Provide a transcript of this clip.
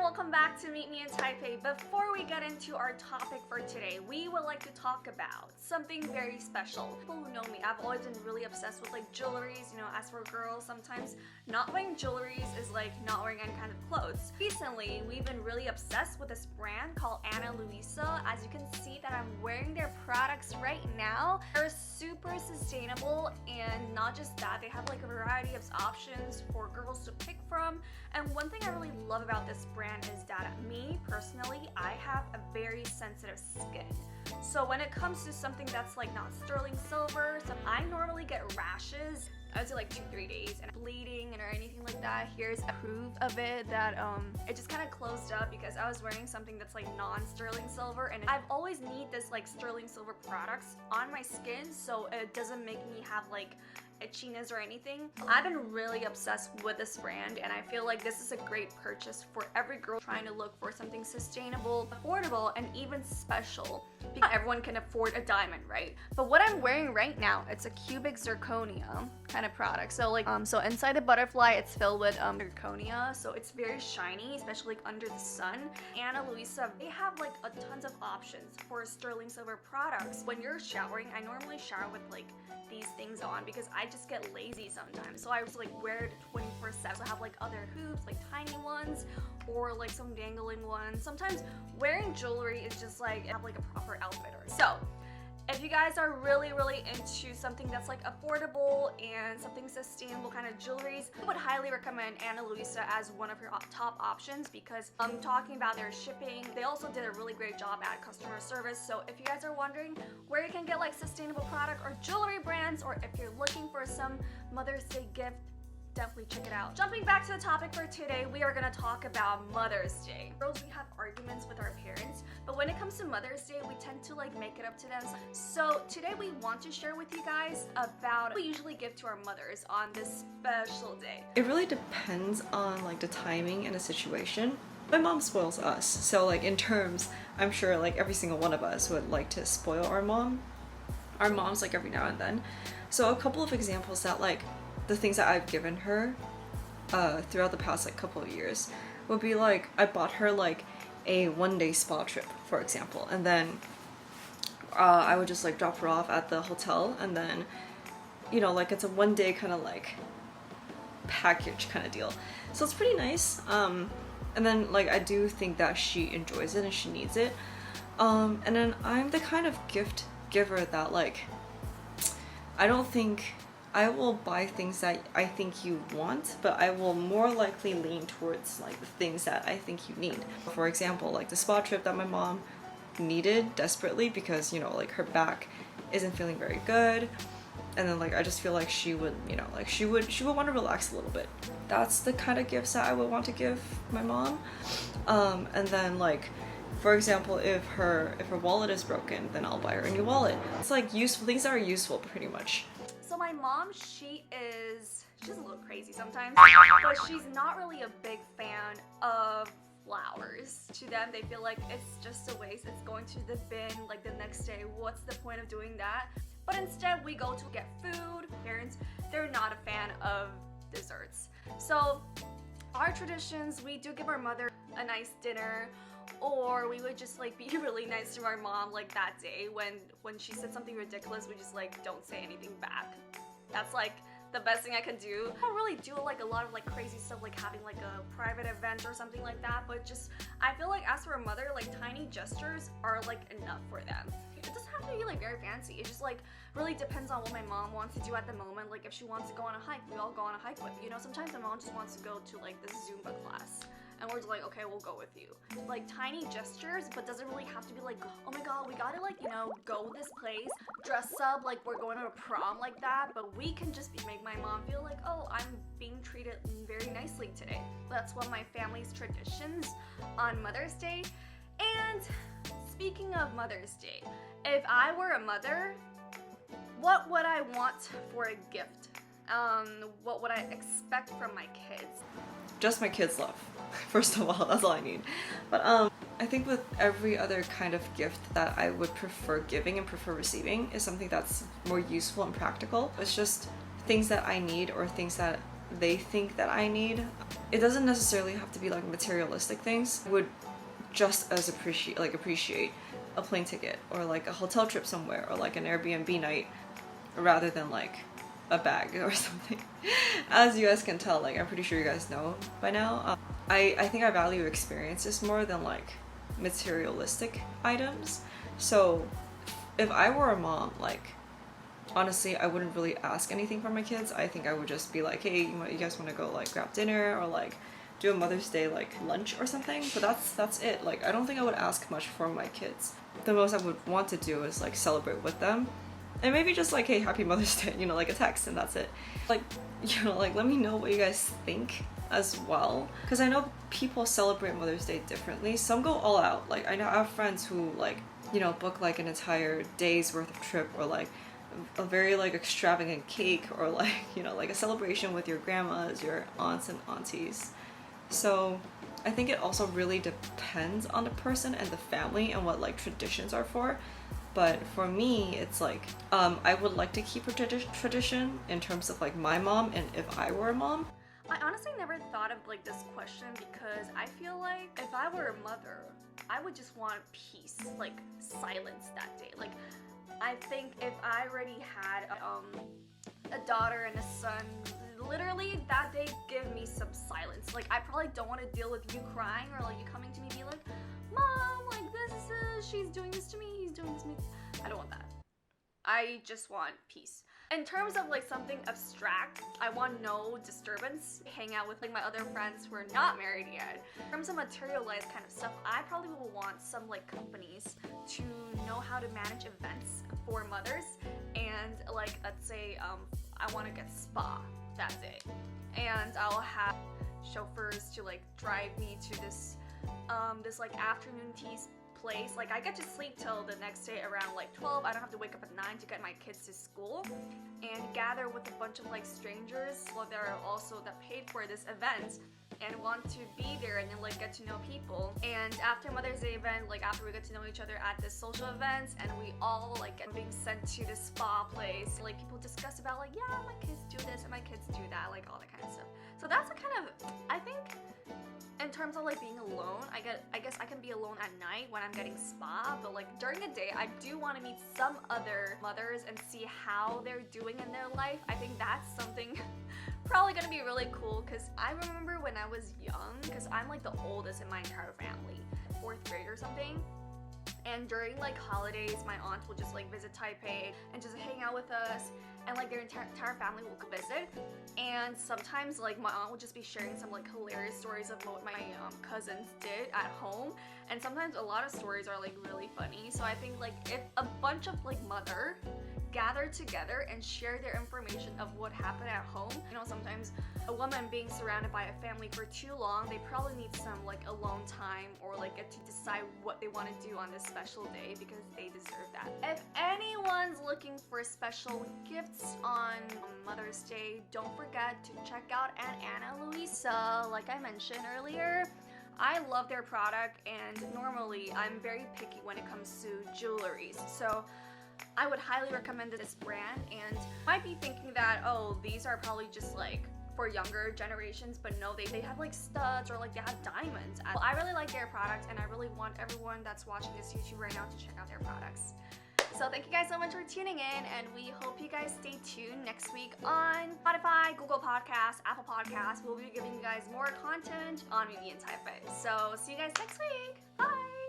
welcome back to Meet Me in Taipei. Before we get into our topic for today, we would like to talk about something very special. People who know me, I've always been really obsessed with like jewelries. You know, as for girls, sometimes not wearing jewelries is like not wearing any kind of clothes. Recently, we've been really obsessed with this brand called Luisa. As you can see that I'm wearing their products right now. They're super sustainable, and not just that, they have like a variety of options for girls to pick from. And one thing I really love about this brand is that me personally, I have a very sensitive skin. So when it comes to something that's like not sterling silver, so I normally get rashes. I would say like 2-3 days and bleeding or anything like that. Here's a proof of it that it just kind of closed up because I was wearing something that's like non-sterling silver, and I've always need this like sterling silver products on my skin so it doesn't make me have like itchiness or anything. I've been really obsessed with this brand, and I feel like this is a great purchase for every girl trying to look for something sustainable, affordable, and even special. Because everyone can afford a diamond, right? But what I'm wearing right now, it's a cubic zirconia kind of product. So like so inside the butterfly, it's filled with zirconia, so it's very shiny, especially like under the sun. Luisa, they have like a tons of options for sterling silver products. When you're showering, I normally shower with like these things on because I just get lazy sometimes, so I just like wear it 24/7. So I have like other hoops, like tiny ones, or like some dangling ones. Sometimes wearing jewelry is just like have like a proper outfit. So if you guys are really into something that's like affordable and something sustainable kind of jewelries, I would highly recommend Luisa as one of your top options, because I'm talking about their shipping. They also did a really great job at customer service. So if you guys are wondering where you can get like sustainable product or jewelry brands, or if you're looking for some Mother's Day gift, definitely check it out. Jumping back to the topic for today, we are going to talk about Mother's Day. Girls, we have arguments with our parents, but when it comes to Mother's Day, we tend to like make it up to them. So today we want to share with you guys about what we usually give to our mothers on this special day. It really depends on like the timing and the situation. My mom spoils us, so like in terms, I'm sure like every single one of us would like to spoil our moms like every now and then. So a couple of examples that like the things that I've given her throughout the past like couple of years would be like, I bought her like a one-day spa trip, for example, and then I would just like drop her off at the hotel, and then you know, like it's a one-day kind of like package kind of deal, so it's pretty nice. And then like I do think that she enjoys it and she needs it, and then I'm the kind of gift giver that like I don't think I will buy things that I think you want, but I will more likely lean towards like the things that I think you need. For example, like the spa trip that my mom needed desperately because, you know, like her back isn't feeling very good, and then like I just feel like she would, you know, like she would want to relax a little bit. That's the kind of gifts that I would want to give my mom. And then like, for example, if her wallet is broken, then I'll buy her a new wallet. It's like useful things that are useful pretty much. So my mom, she's a little crazy sometimes, but she's not really a big fan of flowers. To them, they feel like it's just a waste. It's going to the bin like the next day. What's the point of doing that? But instead, we go to get food. Parents, they're not a fan of desserts. So our traditions, we do give our mother a nice dinner, or we would just like be really nice to our mom like that day when she said something ridiculous. We just like don't say anything back. That's like the best thing I can do. I don't really do like a lot of like crazy stuff like having like a private event or something like that, but just I feel like as for a mother, like tiny gestures are like enough for them. It doesn't have to be like very fancy. It just like really depends on what my mom wants to do at the moment. Like if she wants to go on a hike, we all go on a hike with, you know. Sometimes my mom just wants to go to like this Zumba class, and we're just like, okay, we'll go with you. Like tiny gestures, but doesn't really have to be like, oh my god, we gotta like, you know, go this place, dress up like we're going to a prom like that. But we can just make my mom feel like, oh, I'm being treated very nicely today. That's one of my family's traditions on Mother's Day. And speaking of Mother's Day, if I were a mother, what would I want for a gift? What would I expect from my kids? Just my kids' love. First of all, that's all I need. But I think with every other kind of gift that I would prefer giving and prefer receiving is something that's more useful and practical. It's just things that I need or things that they think that I need. It doesn't necessarily have to be like materialistic things. I would just as appreciate a plane ticket or like a hotel trip somewhere or like an Airbnb night rather than like a bag or something. As you guys can tell, like I'm pretty sure you guys know by now, I think I value experiences more than like materialistic items. So if I were a mom, like honestly, I wouldn't really ask anything from my kids. I think I would just be like, hey, you guys want to go like grab dinner or like do a Mother's Day like lunch or something? But that's it. Like I don't think I would ask much from my kids. The most I would want to do is like celebrate with them. And maybe just like, hey, happy Mother's Day, you know, like a text, and that's it. Like, you know, like let me know what you guys think as well. Because I know people celebrate Mother's Day differently. Some go all out. Like I know I have friends who like, you know, book like an entire day's worth of trip or like a very like extravagant cake or like, you know, like a celebration with your grandmas, your aunts and aunties. So I think it also really depends on the person and the family and what like traditions are for. But for me, it's like I would like to keep a tradition in terms of like my mom and if I were a mom. I honestly never thought of like this question because I feel like if I were a mother, I would just want peace, like silence that day. Like I think if I already had a daughter and a son, literally that day give me some silence. Like I probably don't want to deal with you crying or like you coming to me be like, Mom, like she's doing this to me, he's doing this to me. I don't want that. I just want peace. In terms of like something abstract, I want no disturbance. Hang out with like my other friends who are not married yet. In terms of materialized kind of stuff, I probably will want some like companies to know how to manage events for mothers. And like let's say I want to get spa that day, and I'll have chauffeurs to like drive me to this like afternoon tea place. Like I get to sleep till the next day around like 12. I don't have to wake up at 9 to get my kids to school, and gather with a bunch of like strangers that are also that paid for this event and want to be there and then like get to know people. And after Mother's Day event, like after we get to know each other at this social events and we all like get being sent to the spa place, like people discuss about like, yeah, my kids do this and my kids do that, like all that kind of stuff. So that's a kind of, I think in terms of like being alone, I guess I can be alone at night when I'm getting spa, but like during the day I do want to meet some other mothers and see how they're doing in their life. I think that's something probably gonna be really cool, because I remember when I was young, because I'm like the oldest in my entire family, 4th grade or something. And during like holidays, my aunt will just like visit Taipei and just hang out with us, and like their entire family will come visit. And sometimes like my aunt will just be sharing some like hilarious stories of what my cousins did at home, and sometimes a lot of stories are like really funny. So I think like if a bunch of like mother gather together and share their information of what happened at home. You know, sometimes a woman being surrounded by a family for too long, they probably need some like alone time or like get to decide what they want to do on this special day, because they deserve that. If anyone's looking for special gifts on Mother's Day, don't forget to check out Aunt Anna Luisa, like I mentioned earlier. I love their product, and normally I'm very picky when it comes to jewelries. So I would highly recommend this brand, and might be thinking that, oh, these are probably just like for younger generations, but no, they have like studs or like they have diamonds. Well, I really like their product, and I really want everyone that's watching this YouTube right now to check out their products. So thank you guys so much for tuning in, and we hope you guys stay tuned next week on Spotify, Google Podcasts, Apple Podcasts. We'll be giving you guys more content on me in Taipei. So see you guys next week. Bye!